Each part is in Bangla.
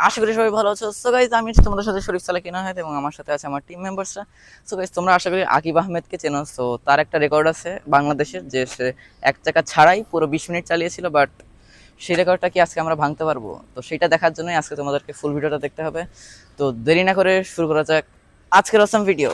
আশা করি সবাই ভালো আছো। সো গাইস, আমি তোমাদের সাথে শরীফ সালাকি নাহায়েত এবং আমার সাথে আছে আমার টিম মেম্বার্সরা। সো গাইস, তোমরা আশা করি আকিব আহমেদকে চেনো। সো তার একটা রেকর্ড আছে বাংলাদেশের, যে সে এক চাকা ছাড়াই পুরো 20 মিনিট চালিয়েছিল, বাট সেই রেকর্ডটা কি আজকে আমরা ভাঙতে পারবো? তো সেটা দেখার জন্যই আজকে তোমাদেরকে ফুল ভিডিওটা দেখতে হবে। তো দেরি না করে শুরু করা যাক আজকের অসাম ভিডিও।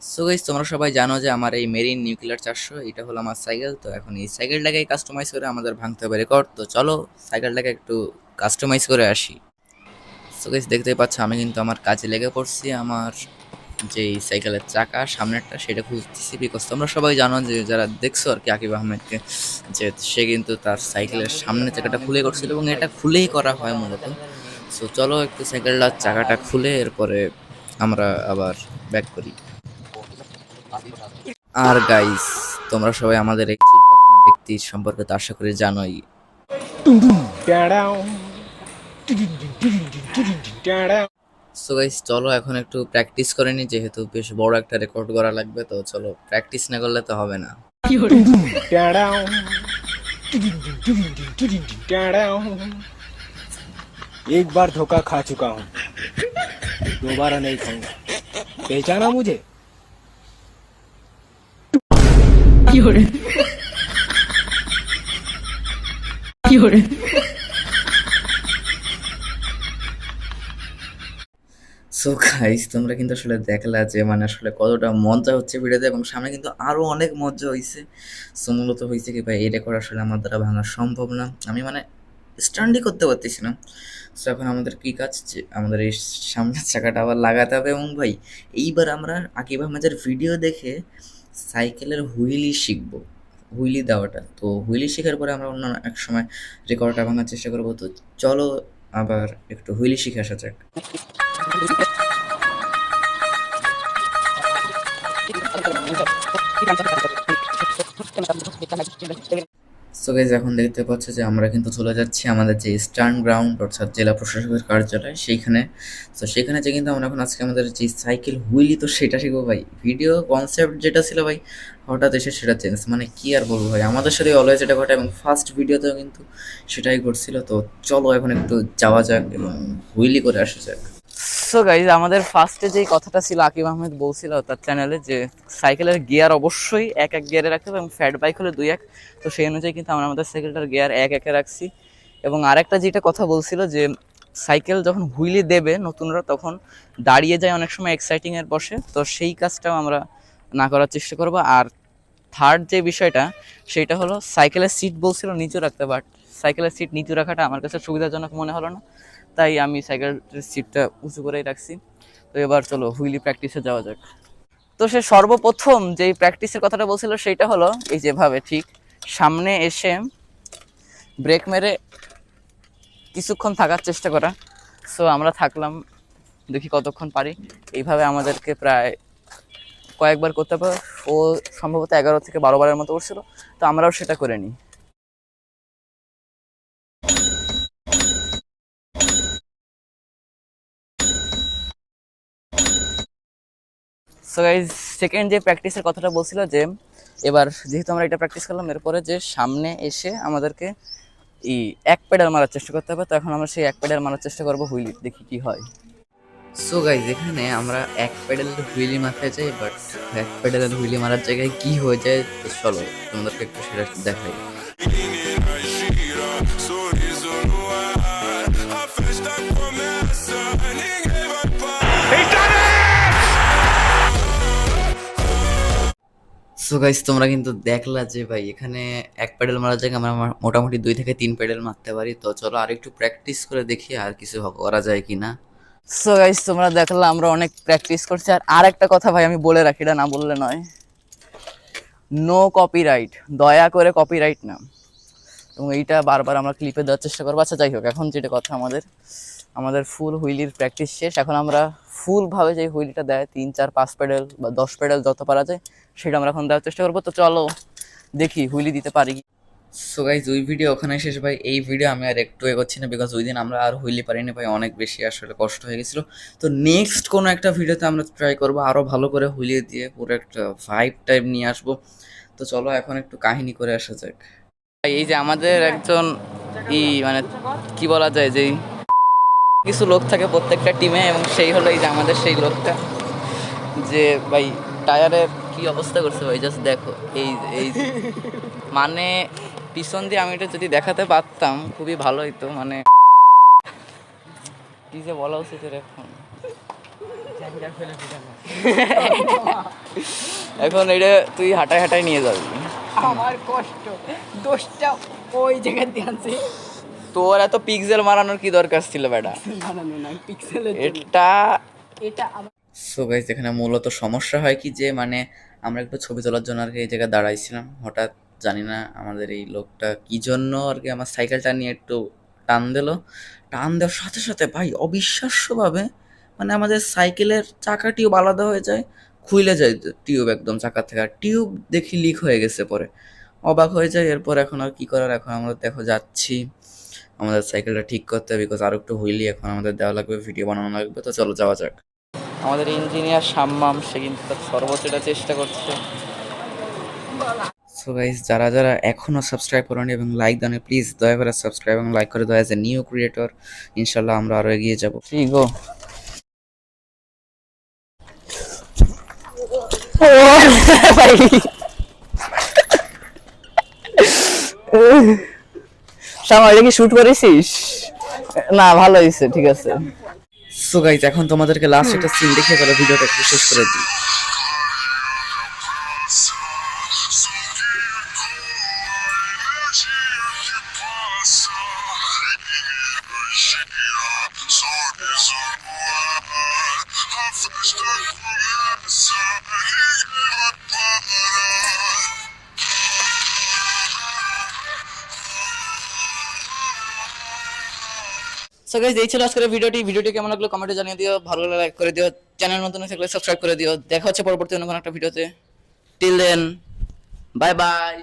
সো গাইস, তোমরা সবাই জানো যে আমার এই মেরিন নিউক্লিয়ার 400 এটা হলো আমার সাইকেল। তো এখন এই সাইকেলটাকে কাস্টমাইজ করে আমাদের ভাঙতে হবে রেকর্ড। তো চলো সাইকেলটাকে একটু কাস্টমাইজ করে আসি। সো গাইস, দেখতেই পাচ্ছ আমি কিন্তু আমার কাজে লেগে পড়ছি। আমার যেই সাইকেলের চাকা সামনেরটা সেটা খুলতেছি, বিকজ তোমরা সবাই জানো যে যারা দেখছো আর কি আকিব আহমেদকে, যে সে কিন্তু তার সাইকেলের সামনের চাকাটা খুলে করছিল এবং এটা খুলেই করা হয় মূলত। সো চলো একটু সাইকেলটার চাকাটা খুলে এরপরে আমরা আবার ব্যাক করি। আর গাইস, তোমরা সবাই আমাদের এই চুলপাকনা ব্যক্তির সম্পর্কে তো আশা করি জানোই। সো গাইস, চলো এখন একটু প্র্যাকটিস করে নি, যেহেতু বেশ বড় একটা রেকর্ড করা লাগবে। তো চলো, প্র্যাকটিস না করলে তো হবে না। एक बार धोखा खा चुका हूँ, दोबारा नहीं खाऊंगा। पहचाना मुझे? সো গাইস, তোমরা কিন্তু আসলে দেখলা যে মানে আসলে কতটা মজা হচ্ছে ভিডিওতে, এবং সামনে কিন্তু আরো অনেক মজা হয়েছে। সো মূলত হয়েছে কি ভাই, এই রেকর্ড আসলে আমার দ্বারা ভাঙা সম্ভব না, আমি মানে স্ট্যান্ডই করতে পারতেছি না। সো এখন আমাদের কি কাজ, যে আমাদের এই সামনের চাকাটা আবার লাগাতে হবে। এবং ভাই, এইবার আমরা আকিব আহমেদের ভিডিও দেখে সাইকেলের হুইলি শিখবো, হুইলি দেওয়াটা। তো হুইলি শেখার পরে আমরা অন্য এক সময় রেকর্ডটা ভাঙার চেষ্টা করবো। তো চলো আবার একটু হুইলি শিখে আসা যাক। সো গাইস, এখন দেখতে পাচ্ছ যে আমরা কিন্তু চলে যাচ্ছি আমাদের যে স্টার্ন গ্রাউন্ড অর্থাৎ জেলা প্রশাসকের কার্যালয় সেইখানে। তো সেখানে যে কিন্তু আমরা এখন আজকে আমাদের যে সাইকেল হুইলি তো সেটা শিখবো ভাই। ভিডিও কনসেপ্ট যেটা ছিল ভাই, হঠাৎ এসে সেটা চেঞ্জ, মানে কি আর বলবো ভাই, আমাদের সাথে অলওয়েজ এটা ঘটে এবং ফার্স্ট ভিডিওতেও কিন্তু সেটাই ঘটছিল। তো চলো এখন একটু যাওয়া যাক এবং হুইলি করে আসা যাক। সো গাইজ, আমাদের ফার্স্টে যেই কথাটা ছিল আকিব আহমেদ বলছিল তার চ্যানেলে, যে সাইকেলের গিয়ার অবশ্যই এক এক গিয়ারে রাখতে হবে এবং ফ্যাট বাইক হলে 2-1। তো সেই অনুযায়ী কিন্তু আমরা আমাদের সাইকেলটার গিয়ার 1-1-এ রাখছি। এবং আরেকটা যেটা কথা বলছিল, যে সাইকেল যখন হুইলি দেবে নতুনরা তখন দাঁড়িয়ে যায় অনেক সময় এক্সাইটিংয়ের বসে, তো সেই কাজটাও আমরা না করার চেষ্টা করবো। আর থার্ড যে বিষয়টা সেটা হলো, সাইকেলের সিট বলছিল নিচু রাখতে, বাট সাইকেলের সিট নিচু রাখাটা আমার কাছে সুবিধাজনক মনে হলো না, তাই আমি সাইকেলের সিটটা উঁচু করেই রাখছি। তো এবার চলো হুইলি প্র্যাকটিসে যাওয়া যাক। তো সে সর্বপ্রথম যেই প্র্যাকটিসের কথাটা বলছিল সেটা হলো এই যেভাবে ঠিক সামনে এসে ব্রেক মেরে কিছুক্ষণ থাকার চেষ্টা করা। সো আমরা থাকলাম, দেখি কতক্ষণ পারি। এইভাবে আমাদেরকে প্রায় কয়েকবার করতে পারে। ও সম্ভবত 11 থেকে 12 বারের মতো করছিল, তো আমরাও সেটা করে নিই। সো গাইজ, সেকেন্ড যে প্র্যাকটিসের কথাটা বলছিল, যে এবার যেহেতু আমরা এটা প্র্যাকটিস করলাম, এরপরে যে সামনে এসে আমাদেরকে এক প্যাডেল মারার চেষ্টা করতে হবে। তো এখন আমরা সেই এক প্যাডেল মারার চেষ্টা করবো হুইলি, দেখি কি হয়। সো গাইজ, এখানে আমরা এক প্যাডেল হুইলি মারতে চাই, বাট এক প্যাডেল হুইলি মারার জায়গায় কি হয়ে যায়, তো চলো তোমাদেরকে একটু সেটা দেখাই। সো গাইস, তোমরা কিন্তু দেখলা যে ভাই এখানে এক প্যাডেল মারার জায়গায় আমরা মোটামুটি 2 থেকে 3 প্যাডেল মারতে পারি। তো চলো আর একটু প্র্যাকটিস করে দেখি আর কিছু করা যায় কিনা। সো গাইস, তোমরা দেখলা আমরা অনেক প্র্যাকটিস করছি। আর একটা কথা ভাই আমি বলে রাখি, এটা না বললে নয়, নো কপিরাইট, দয়া করে কপিরাইট না। এবং এইটা বারবার আমরা ক্লিপে দেওয়ার চেষ্টা করবো। আচ্ছা যাই হোক, এখন যেটা কথা, আমাদের ফুল হুইলির প্র্যাকটিস শেষ। এখন আমরা ফুলভাবে যে হুইলিটা দেয় 3, 4, 5 প্যাডেল বা 10 প্যাডেল যত পারা যায় সেটা আমরা এখন দেওয়ার চেষ্টা করবো। তো চলো দেখি হুইলি দিতে পারি। সো গাইজ ওই ভিডিও ওখানে শেষ ভাই। এই ভিডিও আমি আর একটু এগোচ্ছি না, বিকজ ওই দিন আমরা আর হুইলি পারিনি ভাই, অনেক বেশি আসলে কষ্ট হয়ে গেছিলো। তো নেক্সট কোনো একটা ভিডিওতে আমরা ট্রাই করবো আরও ভালো করে হুইলিয়ে দিয়ে পুরো একটা ভাইব টাইপ নিয়ে আসবো। তো চলো এখন একটু কাহিনী করে আসা যাক। এই যে আমাদের একজন মানে কি বলা যায়, যে কিছু লোক থাকে প্রত্যেকটা টিমে, এবং সেই হলো এই যে আমাদের সেই লোকটা, যে ভাই টায়ারের কি অবস্থা করছে ভাই, জাস্ট দেখো। এই এই মানে পিছন দিয়ে আমি এটা যদি দেখাতে পারতাম খুবই ভালো হতো। মানে কি যে বলা উচিত এখন, এখন এটা তুই হাঁটায় হাঁটায় নিয়ে যাবি। আমার কষ্ট দোষটা ওই জায়গায় দিয়ে আছে। তোর এত পিক্সেল মারানোর কি দরকার ছিল বেটা? বানানো না পিক্সেলের এটা এটা আমার সো গাইস এখানে মূলত সমস্যা হয় কি, যে মানে আমরা একটু ছবি তোলার জন্য আর কি এই জায়গায় দাঁড়াইছিলাম, হঠাৎ জানি না আমাদের এই লোকটা কি জন্য আর কি আমার সাইকেলটা নিয়ে একটু টান দিল। টান দেওয়ার সাথে সাথে ভাই অবিশ্বাস্যভাবে মানে আমাদের সাইকেলের চাকা টিউব আলাদা হয়ে যায়, খুলে যায় টিউব একদম চাকা থেকে, আর টিউব দেখি লিক হয়ে গেছে। পরে অবাক হয়ে যায়। এরপর এখন আর কি করার, এখন আমরা দেখো যাচ্ছি আমাদের সাইকেলটা ঠিক করতে, বিকজ আরও একটু হুইলি এখন আমাদের দেওয়া লাগবে, ভিডিও বানানো লাগবে। তো চলো যাওয়া যাক। আমাদের ইঞ্জিনিয়ার সাম্মাম, সে কিন্তু তার সর্বোচ্চটা চেষ্টা করছে। সো গাইস যারা যারা এখনও সাবস্ক্রাইব করেনি এবং লাইক দেন, প্লিজ দয়া করে সাবস্ক্রাইব এবং লাইক করে দাও। অ্যাজ এ নিউ ক্রিয়েটর ইনশাল্লাহ আমরা আরও এগিয়ে যাবো। ঠিক গো শামা এটা কি শুট করেছিস? না ভালো হয়েছে, ঠিক আছে। সো গাইস এখন তোমাদেরকে লাস্ট একটা সিন দেখিয়ে চলো ভিডিওটা একটু শেষ করে দিই। সো গাইস এই ছিল আজকের ভিডিওটি কেমন লাগলো কমেন্টে জানিয়ে দিও, ভালো লাগলে লাইক করে দিও, চ্যানেল নতুন থাকলে সাবস্ক্রাইব করে দিও। দেখা হচ্ছে পরবর্তী অন্য কোনো একটা ভিডিওতে। Till then bye by.